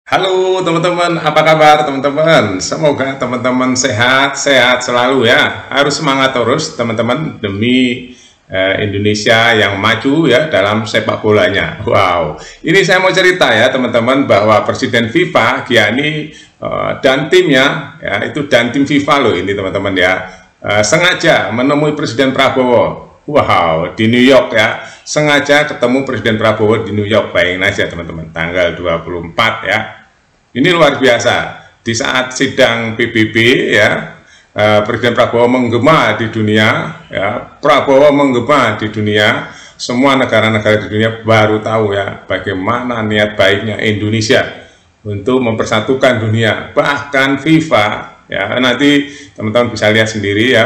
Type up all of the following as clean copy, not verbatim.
Halo teman-teman, apa kabar teman-teman? Semoga teman-teman sehat-sehat selalu ya. Harus semangat terus teman-teman demi Indonesia yang maju ya dalam sepak bolanya. Wow, ini saya mau cerita ya teman-teman bahwa Presiden FIFA Gianni dan timnya ya itu dan tim FIFA loh ini teman-teman ya sengaja menemui Presiden Prabowo. Wow, di New York ya, sengaja ketemu Presiden Prabowo di New York, bayangin aja teman-teman, tanggal 24 ya. Ini luar biasa, di saat sidang PBB ya, Presiden Prabowo menggema di dunia, ya, Prabowo menggema di dunia, semua negara-negara di dunia baru tahu ya, bagaimana niat baiknya Indonesia untuk mempersatukan dunia, bahkan FIFA. Ya, nanti teman-teman bisa lihat sendiri ya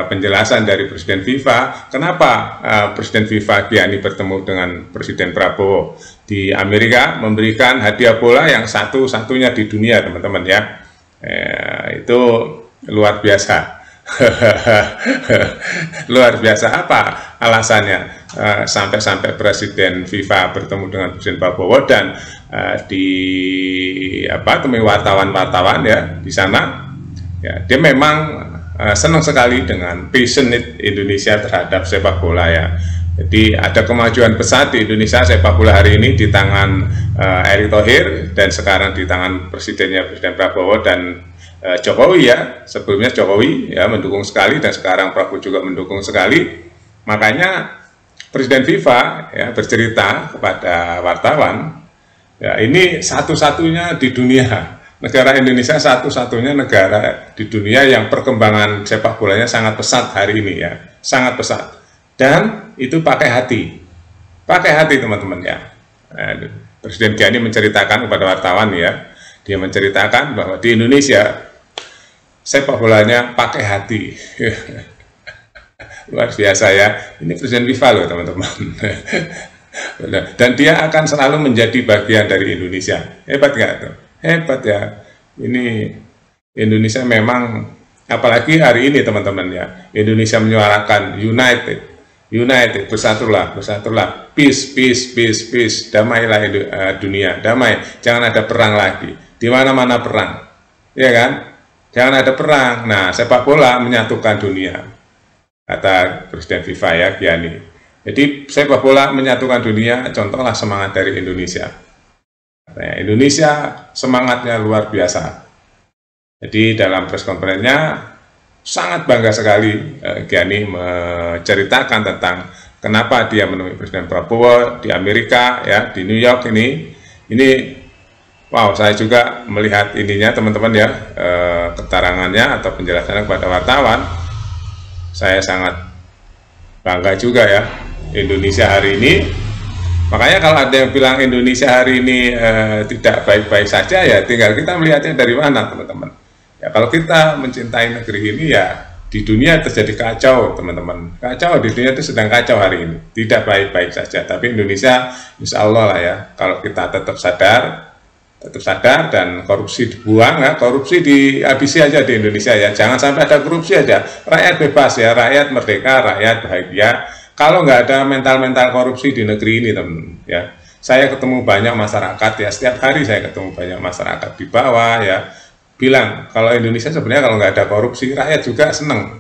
penjelasan dari Presiden FIFA kenapa Presiden FIFA Gianni bertemu dengan Presiden Prabowo di Amerika, memberikan hadiah bola yang satu-satunya di dunia teman-teman ya. Itu luar biasa. Luar biasa. Apa alasannya sampai-sampai Presiden FIFA bertemu dengan Presiden Prabowo dan temui wartawan-wartawan ya di sana. Ya, dia memang senang sekali dengan passionate Indonesia terhadap sepak bola ya. Jadi ada kemajuan pesat di Indonesia sepak bola hari ini di tangan Erick Thohir dan sekarang di tangan presidennya Presiden Prabowo dan Jokowi ya. Sebelumnya Jokowi ya mendukung sekali dan sekarang Prabowo juga mendukung sekali. Makanya Presiden FIFA ya bercerita kepada wartawan ya ini satu-satunya di dunia. Negara Indonesia satu-satunya negara di dunia yang perkembangan sepak bolanya sangat pesat hari ini ya, sangat pesat. Dan itu pakai hati teman-teman ya. Presiden Gianni menceritakan kepada wartawan ya, dia menceritakan bahwa di Indonesia sepak bolanya pakai hati. Luar biasa ya, ini Presiden FIFA loh teman-teman. Dan dia akan selalu menjadi bagian dari Indonesia. Hebat nggak tuh? Hebat ya, ini Indonesia memang, apalagi hari ini teman-teman ya, Indonesia menyuarakan united, bersatulah, peace, damailah dunia, damai, jangan ada perang lagi, di mana-mana perang, ya kan, jangan ada perang. Nah, sepak bola menyatukan dunia, kata Presiden FIFA ya, Gianni. Jadi sepak bola menyatukan dunia, contohlah semangat dari Indonesia. Indonesia semangatnya luar biasa. Jadi dalam press conference-nya sangat bangga sekali Gianni menceritakan tentang kenapa dia menemui Presiden Prabowo di Amerika ya, di New York ini. Ini wow, saya juga melihat ininya teman-teman ya, keterangannya atau penjelasannya kepada wartawan. Saya sangat bangga juga ya, Indonesia hari ini. Makanya kalau ada yang bilang Indonesia hari ini tidak baik-baik saja ya, tinggal kita melihatnya dari mana teman-teman. Ya kalau kita mencintai negeri ini ya, di dunia terjadi kacau teman-teman. Kacau di dunia itu sedang kacau hari ini, tidak baik-baik saja. Tapi Indonesia insya Allah lah ya, kalau kita tetap sadar dan korupsi dibuang ya, korupsi dihabisi aja di Indonesia ya. Jangan sampai ada korupsi aja. Rakyat bebas ya, rakyat merdeka, rakyat bahagia. Kalau nggak ada mental-mental korupsi di negeri ini teman ya, saya ketemu banyak masyarakat ya, setiap hari saya ketemu banyak masyarakat di bawah ya, bilang kalau Indonesia sebenarnya kalau nggak ada korupsi, rakyat juga seneng,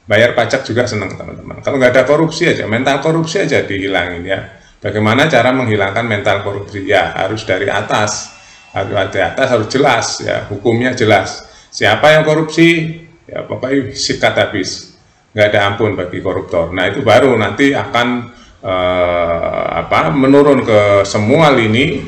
bayar pajak juga seneng teman-teman. Kalau nggak ada korupsi aja, mental korupsi aja dihilangin ya. Bagaimana cara menghilangkan mental korupsi? Ya harus dari atas, harus jelas ya, hukumnya jelas. Siapa yang korupsi, ya pokoknya sikat habis. Nggak ada ampun bagi koruptor. Nah itu baru nanti akan menurun ke semua lini.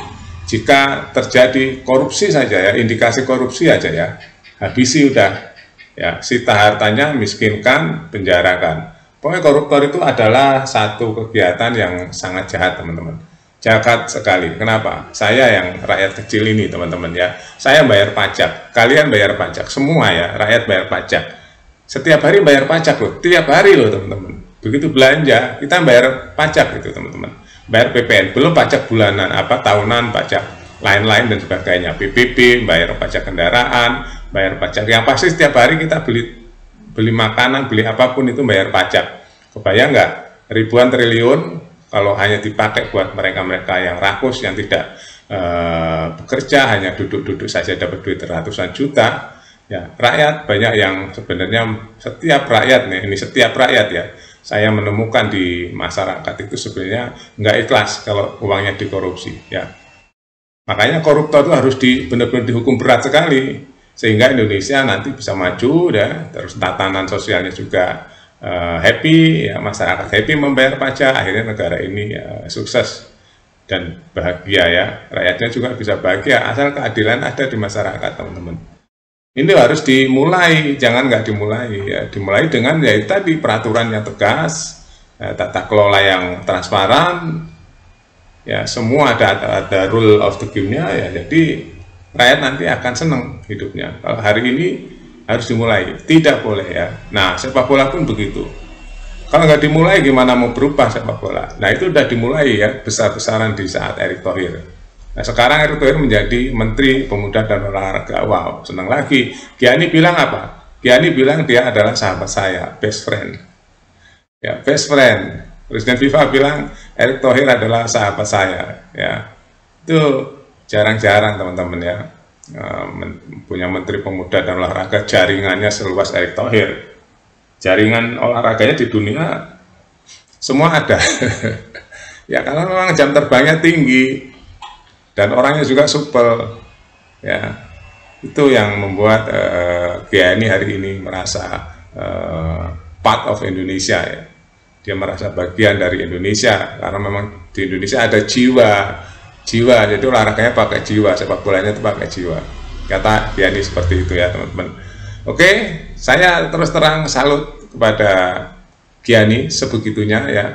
Jika terjadi korupsi saja ya, indikasi korupsi aja ya, habisi udah ya, sita hartanya, miskinkan, penjarakan. Pokoknya koruptor itu adalah satu kegiatan yang sangat jahat teman-teman, jahat sekali. Kenapa? Saya yang rakyat kecil ini teman-teman ya, saya bayar pajak, kalian bayar pajak, semua ya, rakyat bayar pajak. Setiap hari bayar pajak loh, tiap hari loh teman-teman. Begitu belanja, kita bayar pajak gitu teman-teman. Bayar PPN, belum pajak bulanan, tahunan, pajak lain-lain dan sebagainya. PPP, bayar pajak kendaraan, bayar pajak. Yang pasti setiap hari kita beli makanan, beli apapun itu bayar pajak. Kebayang nggak? Ribuan triliun kalau hanya dipakai buat mereka-mereka yang rakus, yang tidak bekerja, hanya duduk-duduk saja dapat duit ratusan juta. Ya, rakyat banyak yang sebenarnya setiap rakyat nih, ini setiap rakyat ya, saya menemukan di masyarakat itu sebenarnya nggak ikhlas kalau uangnya dikorupsi. Ya, makanya koruptor itu harus benar-benar dihukum berat sekali sehingga Indonesia nanti bisa maju, ya, terus tatanan sosialnya juga happy, ya, masyarakat happy membayar pajak, akhirnya negara ini sukses dan bahagia, ya, rakyatnya juga bisa bahagia asal keadilan ada di masyarakat, teman-teman. Ini harus dimulai, jangan nggak dimulai, ya, dimulai dengan ya tadi peraturan yang tegas, tata kelola yang transparan, ya, semua ada rule of the game-nya, ya, jadi rakyat nanti akan senang hidupnya. Kalau hari ini harus dimulai, tidak boleh, ya. Nah, sepak bola pun begitu. Kalau nggak dimulai gimana mau berubah sepak bola? Nah, itu udah dimulai, ya, besar-besaran di saat Erick Thohir. Nah, sekarang Erick Thohir menjadi Menteri Pemuda dan Olahraga. Wow, senang lagi. Gianni bilang apa? Gianni bilang dia adalah sahabat saya, best friend. Ya, best friend. Presiden FIFA bilang Erick Thohir adalah sahabat saya. Ya, itu jarang-jarang, teman-teman, ya. Punya Menteri Pemuda dan Olahraga jaringannya seluas Erick Thohir. Jaringan olahraganya di dunia semua ada. Ya, kalau memang jam terbangnya tinggi dan orangnya juga supel, ya, itu yang membuat Gianni hari ini merasa part of Indonesia, ya. Dia merasa bagian dari Indonesia karena memang di Indonesia ada jiwa, jadi olahraganya pakai jiwa, sepak bolanya itu pakai jiwa. Kata Gianni seperti itu, ya, teman-teman. Oke, saya terus terang salut kepada Gianni sebegitunya, ya.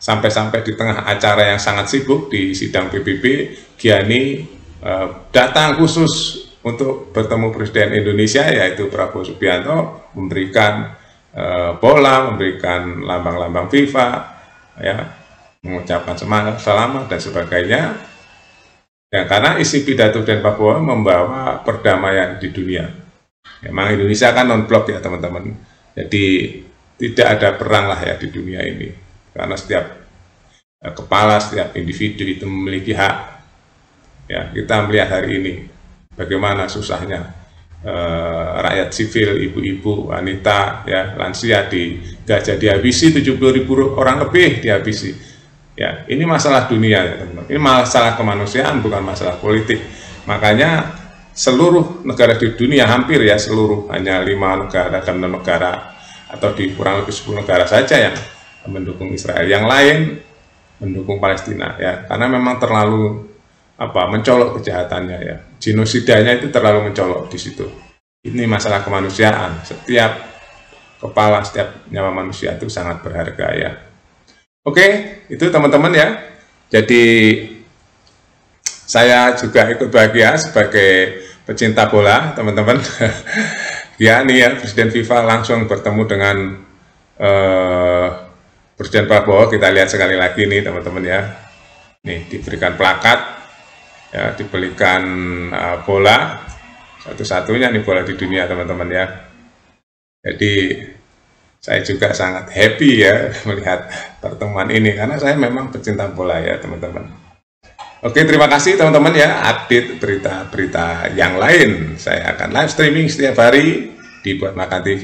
Sampai-sampai di tengah acara yang sangat sibuk di sidang PBB, Gianni datang khusus untuk bertemu Presiden Indonesia, yaitu Prabowo Subianto, memberikan bola, memberikan lambang-lambang FIFA, ya, mengucapkan semangat, selamat, dan sebagainya. Ya, karena isi pidato dan Prabowo membawa perdamaian di dunia. Memang Indonesia kan non-blok, ya, teman-teman. Jadi tidak ada perang lah, ya, di dunia ini. Karena setiap kepala, setiap individu itu memiliki hak. Ya, kita melihat hari ini bagaimana susahnya rakyat sivil, ibu-ibu, wanita, ya, lansia di Gaza dihabisi, 70.000 orang lebih dihabisi. Ya, ini masalah dunia, ya, teman-teman. Ini masalah kemanusiaan, bukan masalah politik. Makanya seluruh negara di dunia, hampir, ya, seluruh, hanya 5 negara dan 6 negara atau di kurang lebih 10 negara saja yang mendukung Israel, yang lain mendukung Palestina, ya, karena memang terlalu mencolok kejahatannya, ya, genosidanya itu terlalu mencolok di situ. Ini masalah kemanusiaan, setiap kepala, setiap nyawa manusia itu sangat berharga, ya. Oke, itu, teman-teman, ya. Jadi saya juga ikut bahagia sebagai pecinta bola, teman-teman. Gianni, ya, Presiden FIFA langsung bertemu dengan Presiden Prabowo. Kita lihat sekali lagi nih, teman-teman, ya. Nih, diberikan plakat, ya, diberikan bola, satu-satunya nih bola di dunia, teman-teman, ya. Jadi saya juga sangat happy, ya, melihat pertemuan ini karena saya memang pecinta bola, ya, teman-teman. Oke, terima kasih, teman-teman, ya. Update berita-berita yang lain saya akan live streaming setiap hari di Buat Makan TV.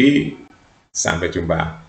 Sampai jumpa.